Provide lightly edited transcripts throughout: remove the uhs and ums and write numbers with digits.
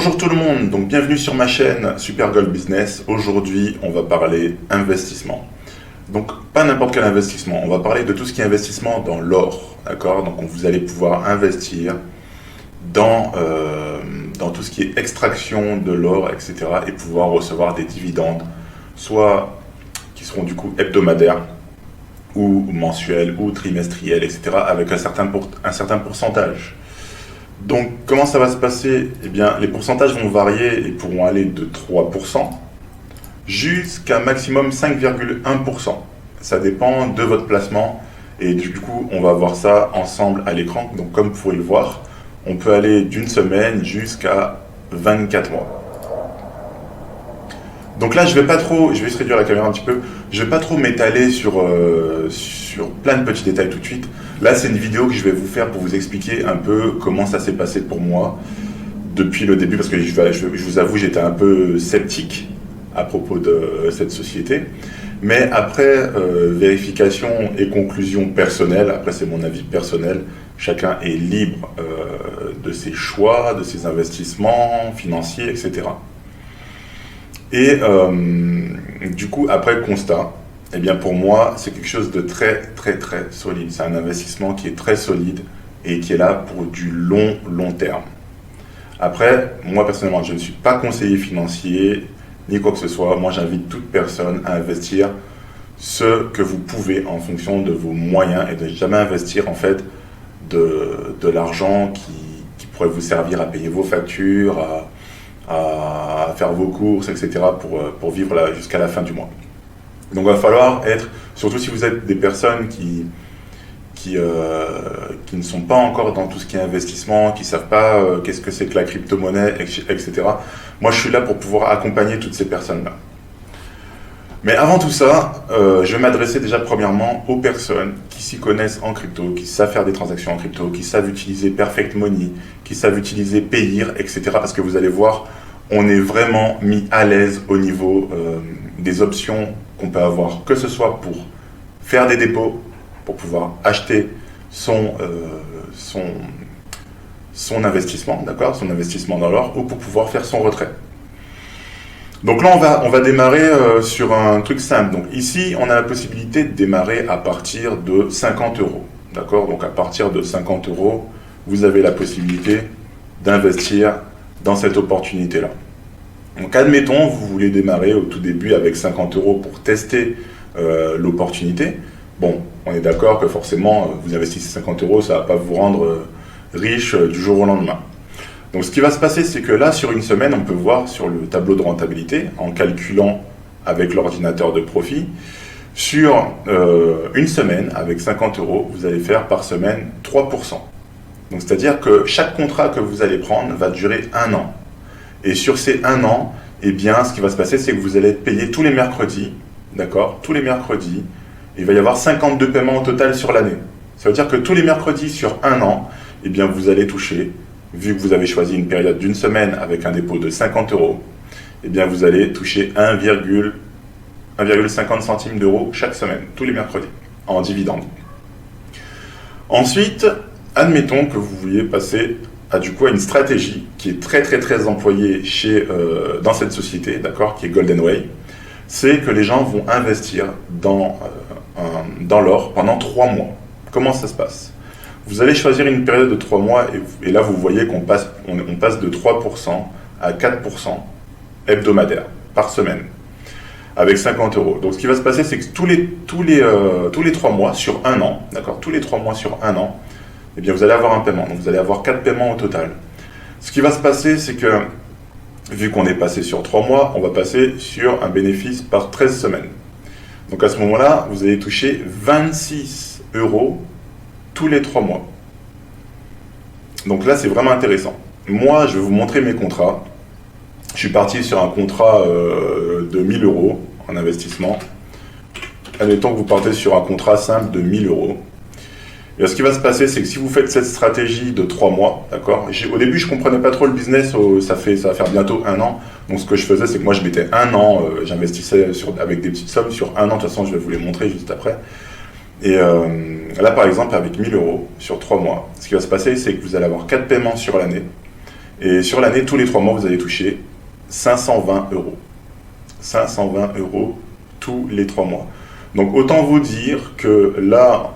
Bonjour tout le monde, donc bienvenue sur ma chaîne Super Gold Business. Aujourd'hui, on va parler investissement. Donc, pas n'importe quel investissement, on va parler de tout ce qui est investissement dans l'or, d'accord? Donc, vous allez pouvoir investir dans tout ce qui est extraction de l'or, etc. et pouvoir recevoir des dividendes, soit qui seront du coup hebdomadaires, ou mensuels, ou trimestriels, etc. avec un certain pourcentage. Donc, comment ça va se passer? Eh bien, les pourcentages vont varier et pourront aller de 3% jusqu'à maximum 5,1%. Ça dépend de votre placement et du coup, on va voir ça ensemble à l'écran. Donc, comme vous pouvez le voir, on peut aller d'une semaine jusqu'à 24 mois. Donc là, je vais se réduire la caméra un petit peu, je vais pas trop m'étaler sur plein de petits détails tout de suite. Là, c'est une vidéo que je vais vous faire pour vous expliquer un peu comment ça s'est passé pour moi depuis le début, parce que je vous avoue, j'étais un peu sceptique à propos de cette société. Mais après vérification et conclusion personnelle, après c'est mon avis personnel, chacun est libre de ses choix, de ses investissements financiers, etc. Et du coup, après le constat, eh bien pour moi, c'est quelque chose de très solide. C'est un investissement qui est très solide et qui est là pour du long terme. Après, moi personnellement, je ne suis pas conseiller financier ni quoi que ce soit. Moi, j'invite toute personne à investir ce que vous pouvez en fonction de vos moyens et de jamais investir en fait de l'argent qui pourrait vous servir à payer vos factures, à faire vos courses, etc. pour vivre jusqu'à la fin du mois. Donc il va falloir être, surtout si vous êtes des personnes qui ne sont pas encore dans tout ce qui est investissement, qui ne savent pas qu'est-ce que c'est que la crypto-monnaie, etc. Moi, je suis là pour pouvoir accompagner toutes ces personnes-là. Mais avant tout ça, je vais m'adresser déjà premièrement aux personnes qui s'y connaissent en crypto, qui savent faire des transactions en crypto, qui savent utiliser Perfect Money, qui savent utiliser Payeer, etc. Parce que vous allez voir, on est vraiment mis à l'aise au niveau des options qu'on peut avoir, que ce soit pour faire des dépôts, pour pouvoir acheter son investissement, d'accord, son investissement dans l'or, ou pour pouvoir faire son retrait. Donc là, on va démarrer sur un truc simple. Donc ici, on a la possibilité de démarrer à partir de 50 €. D'accord? Donc à partir de 50 €, vous avez la possibilité d'investir dans cette opportunité-là. Donc admettons, vous voulez démarrer au tout début avec 50 € pour tester l'opportunité. Bon, on est d'accord que forcément, vous investissez 50 €, ça ne va pas vous rendre riche du jour au lendemain. Donc ce qui va se passer, c'est que là, sur une semaine, on peut voir sur le tableau de rentabilité, en calculant avec l'ordinateur de profit, sur une semaine, avec 50 €, vous allez faire par semaine 3%. Donc c'est-à-dire que chaque contrat que vous allez prendre va durer 1 an. Et sur ces 1 an, eh bien, ce qui va se passer, c'est que vous allez être payé tous les mercredis, d'accord? Tous les mercredis, il va y avoir 52 paiements au total sur l'année. Ça veut dire que tous les mercredis sur 1 an, eh bien, vous allez toucher, vu que vous avez choisi une période d'une semaine avec un dépôt de 50 €, eh bien, vous allez toucher 1,50 centimes d'euros chaque semaine, tous les mercredis, en dividende. Ensuite, admettons que vous vouliez passer à une stratégie qui est très employée dans cette société, d'accord, qui est Golden Way. C'est que les gens vont investir dans l'or pendant 3 mois. Comment ça se passe? Vous allez choisir une période de 3 mois et là vous voyez qu'on passe de 3% à 4% hebdomadaire par semaine avec 50 €. Donc ce qui va se passer, c'est que tous les 3 mois sur 1 an, d'accord, tous les 3 mois sur 1 an, eh bien vous allez avoir un paiement. Donc vous allez avoir 4 paiements au total. Ce qui va se passer, c'est que vu qu'on est passé sur 3 mois, on va passer sur un bénéfice par 13 semaines. Donc à ce moment-là, vous allez toucher 26 € tous les 3 mois. Donc là, c'est vraiment intéressant. Moi, je vais vous montrer mes contrats. Je suis parti sur un contrat de 1000 € en investissement. Admettons que vous partez sur un contrat simple de 1000 €. Et ce qui va se passer, c'est que si vous faites cette stratégie de 3 mois, d'accord, au début, je ne comprenais pas trop le business, ça va faire bientôt 1 an. Donc ce que je faisais, c'est que moi, je mettais 1 an, j'investissais avec des petites sommes sur 1 an. De toute façon, je vais vous les montrer juste après. Et là, par exemple, avec 1000 € sur 3 mois, ce qui va se passer, c'est que vous allez avoir 4 paiements sur l'année. Et sur l'année, tous les 3 mois, vous allez toucher 520 euros. 520 euros tous les 3 mois. Donc autant vous dire que là,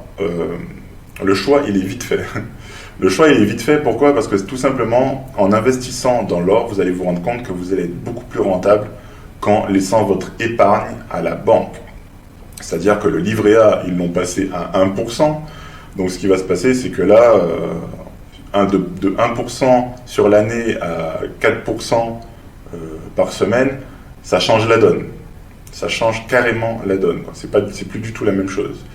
le choix, il est vite fait. Le choix, il est vite fait. Pourquoi? Parce que tout simplement, en investissant dans l'or, vous allez vous rendre compte que vous allez être beaucoup plus rentable qu'en laissant votre épargne à la banque. C'est-à-dire que le livret A, ils l'ont passé à 1%. Donc ce qui va se passer, c'est que là, de 1% sur l'année à 4% par semaine, ça change la donne. Ça change carrément la donne. C'est plus du tout la même chose.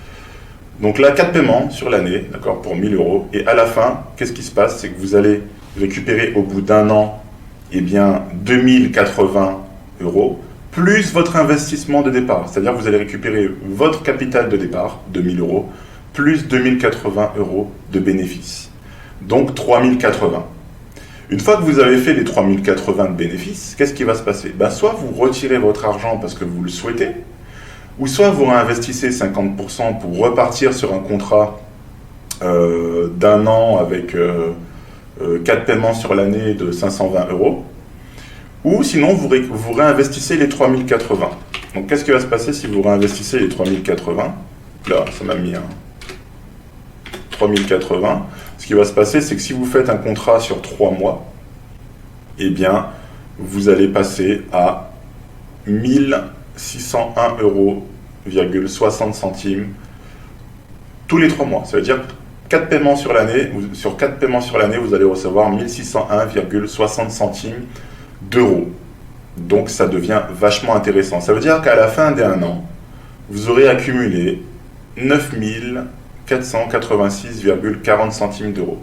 Donc là, 4 paiements sur l'année, d'accord, pour 1000 euros. Et à la fin, qu'est-ce qui se passe? C'est que vous allez récupérer au bout d'un an, eh bien, 2080 euros, plus votre investissement de départ. C'est-à-dire que vous allez récupérer votre capital de départ, de 1000 euros, plus 2080 euros de bénéfices. Donc 3080. Une fois que vous avez fait les 3080 de bénéfices, qu'est-ce qui va se passer? Soit vous retirez votre argent parce que vous le souhaitez, ou soit vous réinvestissez 50% pour repartir sur un contrat d'un an avec 4 paiements sur l'année de 520 euros, ou sinon vous réinvestissez les 3080. Donc qu'est-ce qui va se passer si vous réinvestissez les 3080? Là, ça m'a mis un 3080. Ce qui va se passer, c'est que si vous faites un contrat sur 3 mois, eh bien, vous allez passer à 1601 euros, 60 centimes tous les 3 mois. Ça veut dire 4 paiements sur l'année, sur 4 paiements sur l'année, vous allez recevoir 1601,60 centimes d'euros. Donc ça devient vachement intéressant. Ça veut dire qu'à la fin d'un an, vous aurez accumulé 9486,40 centimes d'euros.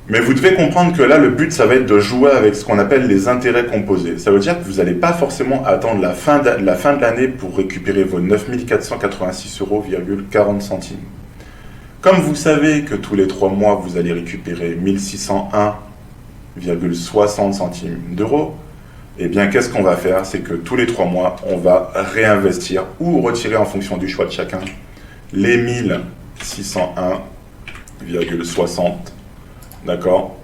Mais vous devez comprendre que là, le but, ça va être de jouer avec ce qu'on appelle les intérêts composés. Ça veut dire que vous n'allez pas forcément attendre la fin de l'année pour récupérer vos 9486,40 euros. Comme vous savez que tous les 3 mois, vous allez récupérer 1601,60 centimes d'euros, eh bien, qu'est-ce qu'on va faire? C'est que tous les 3 mois, on va réinvestir ou retirer en fonction du choix de chacun les 1601,60. D'accord?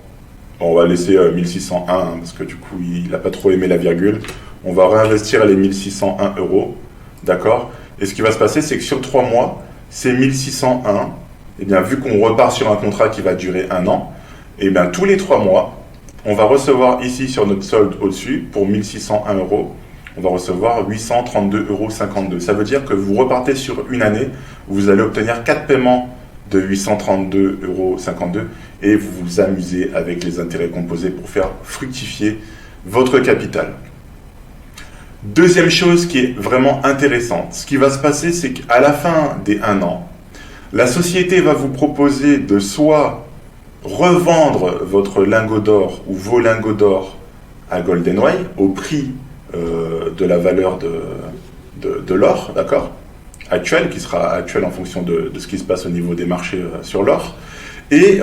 On va laisser 1601 parce que du coup, il n'a pas trop aimé la virgule. On va réinvestir les 1601 euros. D'accord? Et ce qui va se passer, c'est que sur 3 mois, ces 1601, eh bien, vu qu'on repart sur un contrat qui va durer 1 an, eh bien, tous les 3 mois, on va recevoir ici sur notre solde au-dessus, pour 1601 euros, on va recevoir 832,52 euros. Ça veut dire que vous repartez sur une année, vous allez obtenir 4 paiements de 832,52 euros et vous vous amusez avec les intérêts composés pour faire fructifier votre capital. Deuxième chose qui est vraiment intéressante, ce qui va se passer, c'est qu'à la fin des 1 an, la société va vous proposer de soit revendre votre lingot d'or ou vos lingots d'or à GoldenWay au prix de la valeur de l'or, d'accord, actuel, qui sera actuel en fonction de ce qui se passe au niveau des marchés sur l'or. Et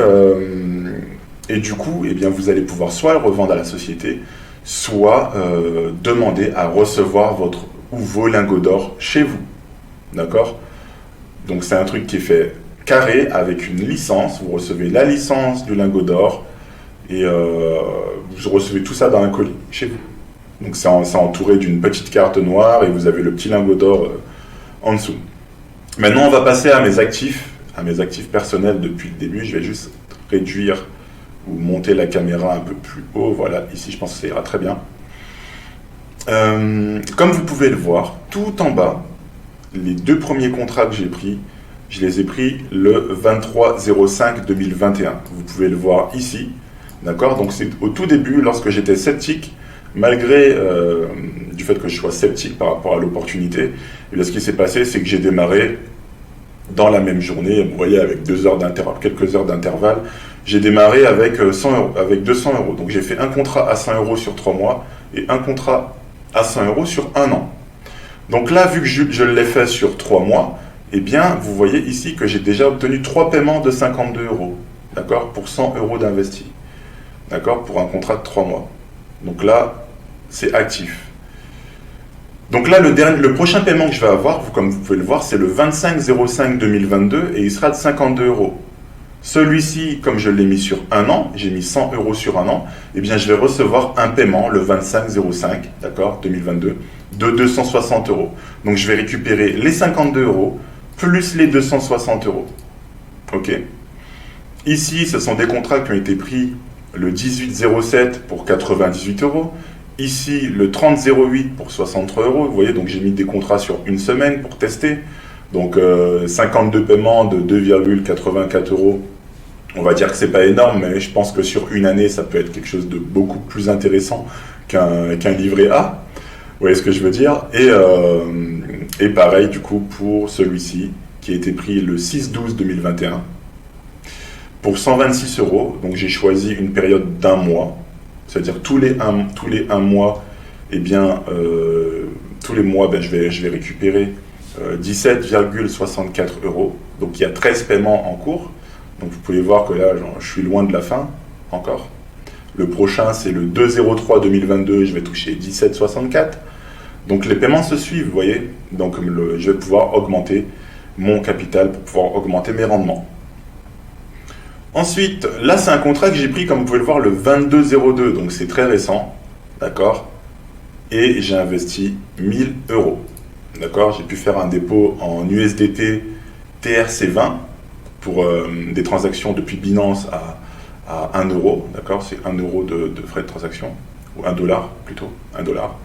du coup, eh bien, vous allez pouvoir soit le revendre à la société, soit demander à recevoir vos lingots d'or chez vous. D'accord? Donc c'est un truc qui est fait carré avec une licence. Vous recevez la licence du lingot d'or et vous recevez tout ça dans un colis chez vous. Donc c'est entouré d'une petite carte noire et vous avez le petit lingot d'or en dessous. Maintenant, on va passer à mes actifs personnels depuis le début. Je vais juste réduire ou monter la caméra un peu plus haut. Voilà, ici, je pense que ça ira très bien. Comme vous pouvez le voir, tout en bas, les 2 premiers contrats que j'ai pris, je les ai pris le 23/05/2021. Vous pouvez le voir ici. D'accord? Donc, c'est au tout début, lorsque j'étais sceptique, malgré du fait que je sois sceptique par rapport à l'opportunité, et là, ce qui s'est passé, c'est que j'ai démarré dans la même journée, vous voyez, avec quelques heures d'intervalle, j'ai démarré avec 200 euros. Donc j'ai fait un contrat à 100 euros sur 3 mois et un contrat à 100 euros sur 1 an. Donc là, vu que je l'ai fait sur 3 mois, eh bien, vous voyez ici que j'ai déjà obtenu 3 paiements de 52 euros, d'accord, pour 100 euros d'investi, d'accord, pour un contrat de 3 mois. Donc là, c'est actif. Donc là, le prochain paiement que je vais avoir, comme vous pouvez le voir, c'est le 25/05/2022 et il sera de 52 euros. Celui-ci, comme je l'ai mis sur un an, j'ai mis 100 € sur un an, eh bien je vais recevoir un paiement le 25/05, d'accord, 2022, de 260 €. Donc je vais récupérer les 52 € plus les 260 €. Ok. Ici, ce sont des contrats qui ont été pris le 18/07 pour 98 €. Ici, le 30/08 pour 63 €. Vous voyez, donc j'ai mis des contrats sur une semaine pour tester. Donc 52 paiements de 2,84 €. On va dire que c'est pas énorme, mais je pense que sur une année, ça peut être quelque chose de beaucoup plus intéressant qu'un livret A. Vous voyez ce que je veux dire? Et pareil, du coup, pour celui-ci, qui a été pris le 6/12/2021, pour 126 €. Donc j'ai choisi une période d'un mois, c'est-à-dire tous les un mois, eh bien, tous les mois, ben, je vais récupérer 17,64 €. Donc il y a 13 paiements en cours. Donc vous pouvez voir que là, je suis loin de la fin encore. Le prochain, c'est le 2/03/2022, je vais toucher 17,64. Donc les paiements se suivent, vous voyez. Donc je vais pouvoir augmenter mon capital pour pouvoir augmenter mes rendements. Ensuite, là, c'est un contrat que j'ai pris, comme vous pouvez le voir, le 22/02. Donc c'est très récent, d'accord. Et j'ai investi 1000 €. D'accord, j'ai pu faire un dépôt en USDT TRC20 pour des transactions depuis Binance à 1 €. D'accord, c'est 1 € de frais de transaction, ou 1 $ plutôt, 1 $.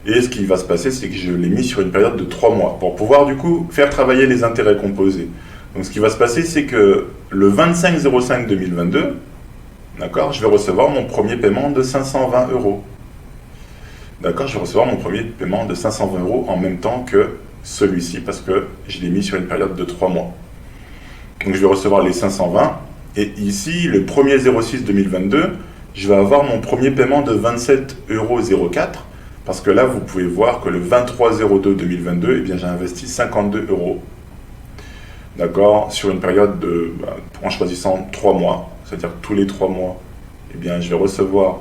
Et ce qui va se passer, c'est que je l'ai mis sur une période de 3 mois pour pouvoir du coup faire travailler les intérêts composés. Donc ce qui va se passer, c'est que le 25/05/2022, d'accord, je vais recevoir mon premier paiement de 520 €. D'accord, je vais recevoir mon premier paiement de 520 € en même temps que celui-ci parce que je l'ai mis sur une période de 3 mois. Donc je vais recevoir les 520 et ici, le 1er 06/2022, je vais avoir mon premier paiement de 27,04 € parce que là, vous pouvez voir que le 23/02/2022, eh bien, j'ai investi 52 €. D'accord, sur une période en choisissant 3 mois, c'est-à-dire que tous les 3 mois, eh bien, je vais recevoir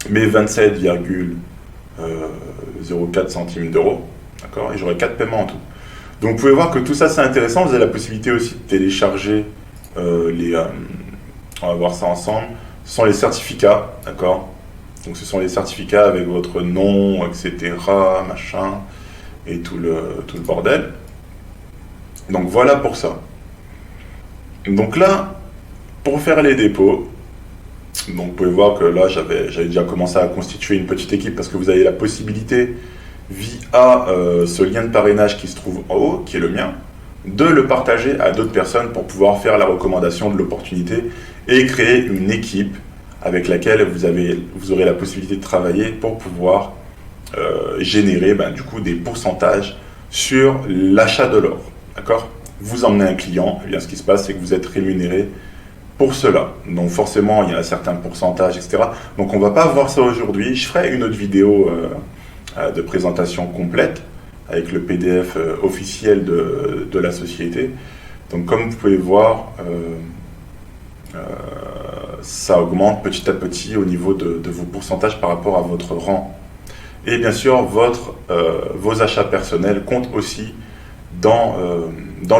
mes 27,04 centimes d'euros, d'accord, et j'aurai 4 paiements en tout. Donc vous pouvez voir que tout ça c'est intéressant, vous avez la possibilité aussi de télécharger on va voir ça ensemble, ce sont les certificats, d'accord, donc ce sont les certificats avec votre nom, etc., machin, et tout le bordel. Donc voilà pour ça. Donc là, pour faire les dépôts, donc vous pouvez voir que là j'avais déjà commencé à constituer une petite équipe parce que vous avez la possibilité via ce lien de parrainage qui se trouve en haut, qui est le mien, de le partager à d'autres personnes pour pouvoir faire la recommandation de l'opportunité et créer une équipe avec laquelle vous aurez la possibilité de travailler pour pouvoir générer du coup des pourcentages sur l'achat de l'or. D'accord ? Vous emmenez un client, et bien ce qui se passe, c'est que vous êtes rémunéré pour cela. Donc forcément, il y a un certain pourcentage, etc. Donc on ne va pas voir ça aujourd'hui. Je ferai une autre vidéo de présentation complète avec le PDF officiel de la société. Donc comme vous pouvez voir, ça augmente petit à petit au niveau de vos pourcentages par rapport à votre rang. Et bien sûr, vos achats personnels comptent aussi dans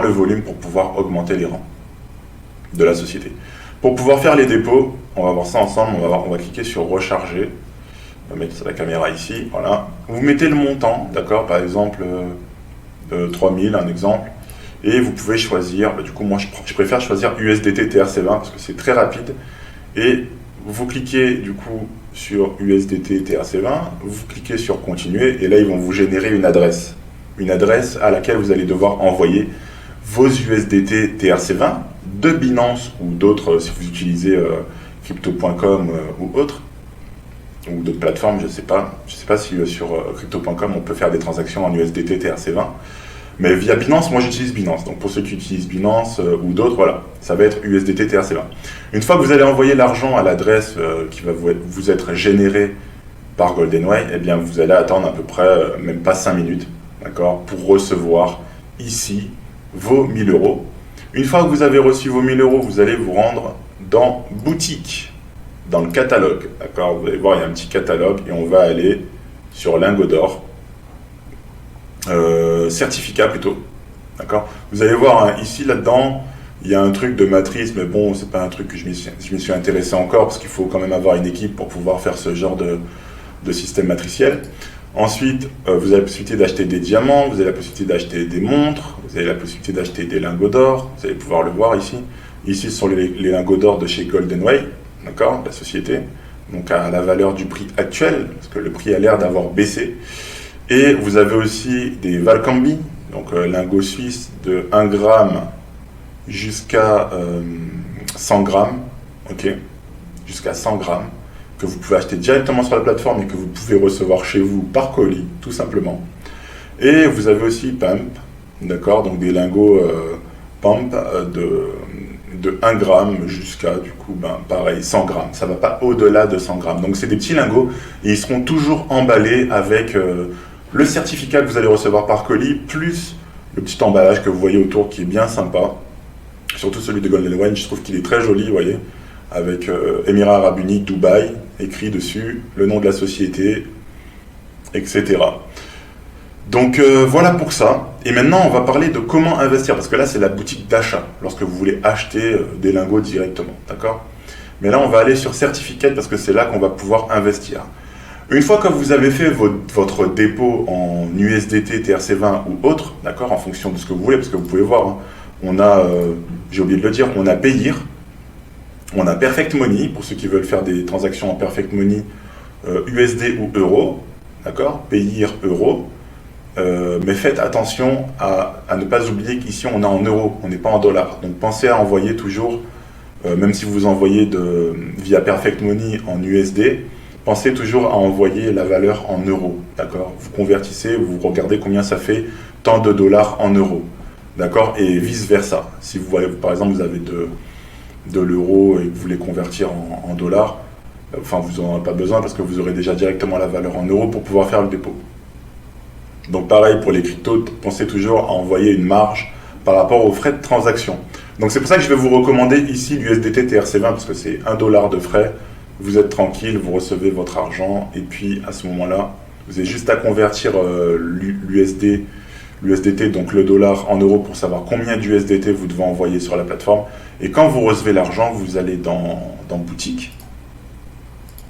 le volume pour pouvoir augmenter les rangs de la société. Pour pouvoir faire les dépôts, on va voir ça ensemble, on va cliquer sur recharger, on va mettre la caméra ici, voilà. Vous mettez le montant, d'accord, par exemple 3000, un exemple, et vous pouvez choisir, du coup moi je préfère choisir USDT TRC20 parce que c'est très rapide, et vous cliquez du coup sur USDT TRC20, vous cliquez sur continuer, et là ils vont vous générer une adresse à laquelle vous allez devoir envoyer vos USDT TRC20 de Binance ou d'autres, si vous utilisez crypto.com ou autres, ou d'autres plateformes, je sais pas si sur crypto.com on peut faire des transactions en USDT TRC20, mais via Binance, moi j'utilise Binance, donc pour ceux qui utilisent Binance ou d'autres, voilà, ça va être USDT TRC20. Une fois que vous allez envoyer l'argent à l'adresse qui va vous être générée par GoldenWay, eh bien vous allez attendre à peu près même pas 5 minutes, d'accord, pour recevoir ici vos 1000 €. Une fois que vous avez reçu vos 1000 €, vous allez vous rendre dans boutique, dans le catalogue, d'accord, vous allez voir, il y a un petit catalogue et on va aller sur lingot d'or, certificat plutôt, d'accord. Vous allez voir ici, là-dedans, Il y a un truc de matrice, mais bon, c'est pas un truc que je m'y suis intéressé encore, parce qu'il faut quand même avoir une équipe pour pouvoir faire ce genre de système matriciel. Ensuite, vous avez la possibilité d'acheter des diamants, vous avez la possibilité d'acheter des montres, vous avez la possibilité d'acheter des lingots d'or, vous allez pouvoir le voir ici. Ici, ce sont les lingots d'or de chez GoldenWay, d'accord, la société, donc à la valeur du prix actuel, parce que le prix a l'air d'avoir baissé. Et vous avez aussi des Valcambi, donc lingots suisses de 1 gramme jusqu'à 100 grammes, ok, jusqu'à 100 grammes, que vous pouvez acheter directement sur la plateforme et que vous pouvez recevoir chez vous par colis, tout simplement. Et vous avez aussi Pump, d'accord, donc des lingots Pump de 1 gramme jusqu'à, du coup, pareil, 100 grammes. Ça ne va pas au-delà de 100 grammes. Donc c'est des petits lingots et ils seront toujours emballés avec le certificat que vous allez recevoir par colis, plus le petit emballage que vous voyez autour qui est bien sympa. Surtout celui de GoldenWay, je trouve qu'il est très joli, vous voyez, avec Émirats Arabes Unis, Dubaï, écrit dessus, le nom de la société, etc. Donc voilà pour ça. Et maintenant, on va parler de comment investir, parce que là, c'est la boutique d'achat, lorsque vous voulez acheter des lingots directement, d'accord? Mais là, on va aller sur Certificate, parce que c'est là qu'on va pouvoir investir. Une fois que vous avez fait votre dépôt en USDT, TRC20 ou autre, d'accord, en fonction de ce que vous voulez, parce que vous pouvez voir, hein, on a, j'ai oublié de le dire, on a Payeer, on a Perfect Money, pour ceux qui veulent faire des transactions en Perfect Money, USD ou euro, d'accord, Payeer, euro. Mais faites attention à ne pas oublier qu'ici on est en euros, on n'est pas en dollars. Donc pensez à envoyer toujours, même si vous envoyez via Perfect Money en USD, pensez toujours à envoyer la valeur en euros, d'accord? Vous convertissez, vous regardez combien ça fait tant de dollars en euros, d'accord? Et vice versa. Si vous voyez, par exemple, vous avez de l'euro et que vous voulez convertir en dollars, enfin vous n'en aurez pas besoin parce que vous aurez déjà directement la valeur en euros pour pouvoir faire le dépôt. Donc pareil pour les cryptos, pensez toujours à envoyer une marge par rapport aux frais de transaction. Donc c'est pour ça que je vais vous recommander ici l'USDT TRC20 parce que c'est $1 de frais. Vous êtes tranquille, vous recevez votre argent et puis à ce moment-là, vous avez juste à convertir l'USDT, donc le dollar en euros pour savoir combien d'USDT vous devez envoyer sur la plateforme. Et quand vous recevez l'argent, vous allez dans boutique,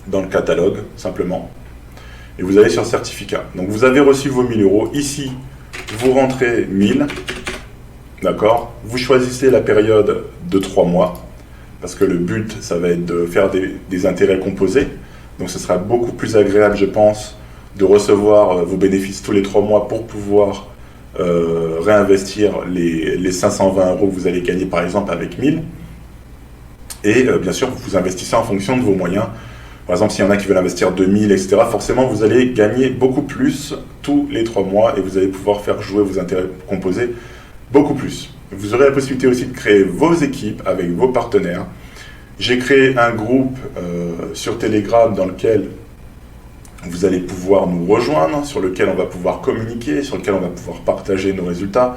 dans le catalogue simplement. Et vous allez sur certificat. Donc vous avez reçu vos 1000 euros. Ici, vous rentrez 1000. D'accord? Vous choisissez la période de 3 mois. Parce que le but, ça va être de faire des intérêts composés. Donc ce sera beaucoup plus agréable, je pense, de recevoir vos bénéfices tous les 3 mois pour pouvoir réinvestir les 520 euros que vous allez gagner par exemple avec 1000. Et bien sûr, vous investissez en fonction de vos moyens. Par exemple, s'il y en a qui veulent investir 2000, etc., forcément, vous allez gagner beaucoup plus tous les 3 mois et vous allez pouvoir faire jouer vos intérêts composés beaucoup plus. Vous aurez la possibilité aussi de créer vos équipes avec vos partenaires. J'ai créé un groupe sur Telegram dans lequel vous allez pouvoir nous rejoindre, sur lequel on va pouvoir communiquer, sur lequel on va pouvoir partager nos résultats,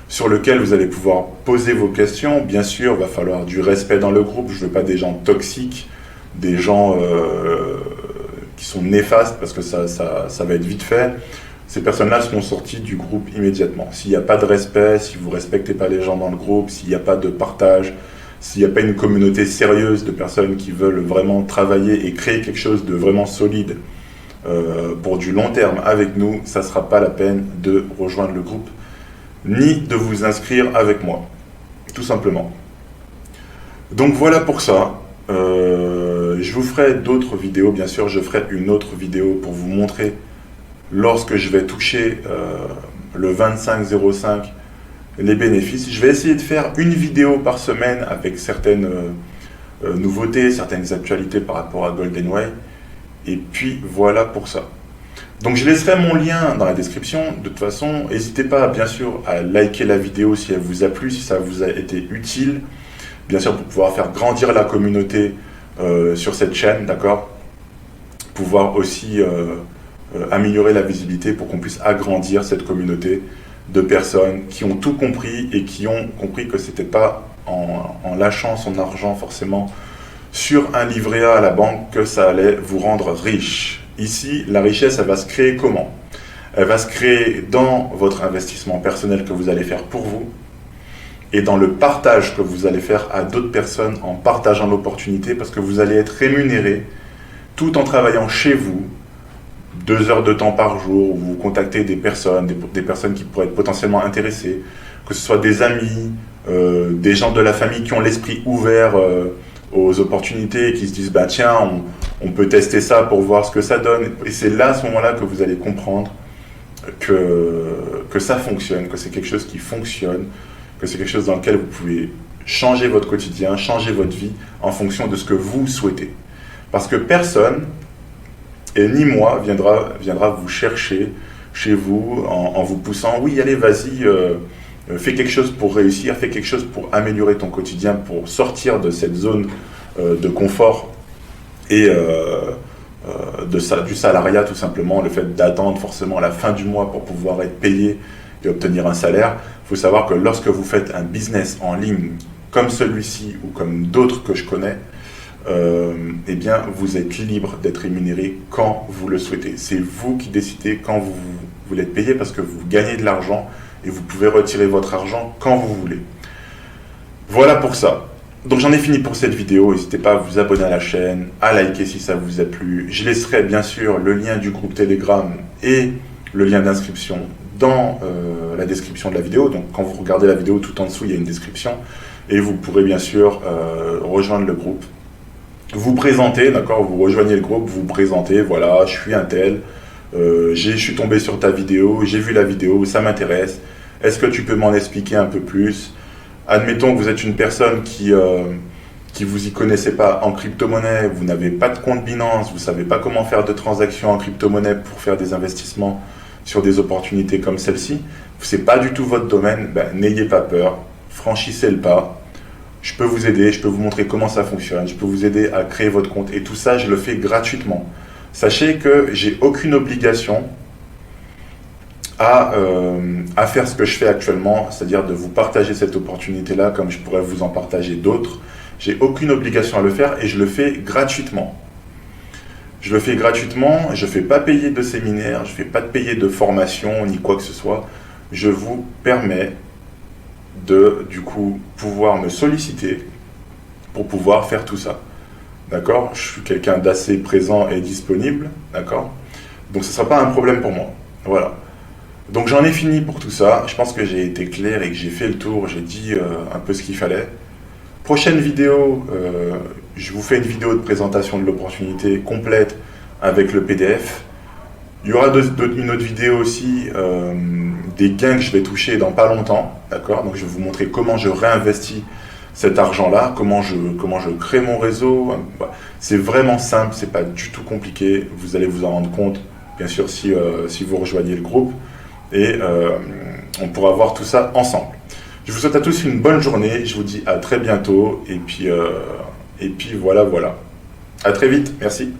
sur lequel vous allez pouvoir poser vos questions. Bien sûr, il va falloir du respect dans le groupe. Je ne veux pas des gens toxiques, des gens qui sont néfastes parce que ça va être vite fait. Ces personnes-là seront sorties du groupe immédiatement. S'il n'y a pas de respect, si vous ne respectez pas les gens dans le groupe, s'il n'y a pas de partage, s'il n'y a pas une communauté sérieuse de personnes qui veulent vraiment travailler et créer quelque chose de vraiment solide pour du long terme avec nous, ça ne sera pas la peine de rejoindre le groupe ni de vous inscrire avec moi, tout simplement. Donc voilà pour ça. Je vous ferai d'autres vidéos, bien sûr, je ferai une autre vidéo pour vous montrer lorsque je vais toucher le 25/05 les bénéfices. Je vais essayer de faire une vidéo par semaine avec certaines nouveautés, certaines actualités par rapport à GoldenWay. Et puis voilà pour ça. Donc je laisserai mon lien dans la description. De toute façon, n'hésitez pas bien sûr à liker la vidéo si elle vous a plu, si ça vous a été utile. Bien sûr, pour pouvoir faire grandir la communauté sur cette chaîne, d'accord? Pouvoir aussi améliorer la visibilité pour qu'on puisse agrandir cette communauté de personnes qui ont tout compris et qui ont compris que ce n'était pas en lâchant son argent forcément sur un livret A à la banque que ça allait vous rendre riche. Ici, la richesse, elle va se créer comment? Elle va se créer dans votre investissement personnel que vous allez faire pour vous. et dans le partage que vous allez faire à d'autres personnes en partageant l'opportunité, parce que vous allez être rémunéré tout en travaillant chez vous, 2 heures de temps par jour, où vous contactez des personnes qui pourraient être potentiellement intéressées, que ce soit des amis, des gens de la famille qui ont l'esprit ouvert aux opportunités et qui se disent bah tiens, on peut tester ça pour voir ce que ça donne. Et c'est là, à ce moment-là, que vous allez comprendre que ça fonctionne, que c'est quelque chose qui fonctionne, que c'est quelque chose dans lequel vous pouvez changer votre quotidien, changer votre vie en fonction de ce que vous souhaitez. Parce que personne, et ni moi, viendra vous chercher chez vous en vous poussant, oui, allez, vas-y, fais quelque chose pour réussir, fais quelque chose pour améliorer ton quotidien, pour sortir de cette zone de confort et du salariat, tout simplement, le fait d'attendre forcément la fin du mois pour pouvoir être payé et obtenir un salaire. Il faut savoir que lorsque vous faites un business en ligne comme celui-ci ou comme d'autres que je connais, eh bien, vous êtes libre d'être rémunéré quand vous le souhaitez. C'est vous qui décidez quand vous voulez être payé, parce que vous gagnez de l'argent et vous pouvez retirer votre argent quand vous voulez. Voilà pour ça. Donc j'en ai fini pour cette vidéo. N'hésitez pas à vous abonner à la chaîne, à liker si ça vous a plu. Je laisserai bien sûr le lien du groupe Telegram et le lien d'inscription dans la description de la vidéo. Donc quand vous regardez la vidéo, tout en dessous, il y a une description. Et vous pourrez bien sûr rejoindre le groupe. Vous présentez, d'accord, vous rejoignez le groupe, vous présentez, voilà, je suis un tel, je suis tombé sur ta vidéo, j'ai vu la vidéo, ça m'intéresse, est-ce que tu peux m'en expliquer un peu plus? Admettons que vous êtes une personne qui vous y connaissez pas en crypto-monnaie, vous n'avez pas de compte Binance, vous ne savez pas comment faire de transactions en crypto-monnaie pour faire des investissements sur des opportunités comme celle-ci, c'est pas du tout votre domaine, ben, n'ayez pas peur, franchissez le pas. Je peux vous aider, je peux vous montrer comment ça fonctionne, je peux vous aider à créer votre compte. Et tout ça, je le fais gratuitement. Sachez que j'ai aucune obligation à faire ce que je fais actuellement, c'est-à-dire de vous partager cette opportunité-là comme je pourrais vous en partager d'autres. J'ai aucune obligation à le faire et je le fais gratuitement. Je le fais gratuitement, je ne fais pas payer de séminaire, je ne fais pas de payer de formation ni quoi que ce soit. Je vous permets de, du coup, pouvoir me solliciter pour pouvoir faire tout ça. D'accord? Je suis quelqu'un d'assez présent et disponible. D'accord? Donc, ce ne sera pas un problème pour moi. Voilà. Donc, j'en ai fini pour tout ça. Je pense que j'ai été clair et que j'ai fait le tour. J'ai dit un peu ce qu'il fallait. Prochaine vidéo, je vous fais une vidéo de présentation de l'opportunité complète avec le PDF. Il y aura une autre vidéo aussi, des gains que je vais toucher dans pas longtemps, d'accord? Donc je vais vous montrer comment je réinvestis cet argent-là, comment je crée mon réseau. C'est vraiment simple, c'est pas du tout compliqué. Vous allez vous en rendre compte, bien sûr, si vous rejoignez le groupe. Et on pourra voir tout ça ensemble. Je vous souhaite à tous une bonne journée. Je vous dis à très bientôt. Et puis voilà. À très vite. Merci.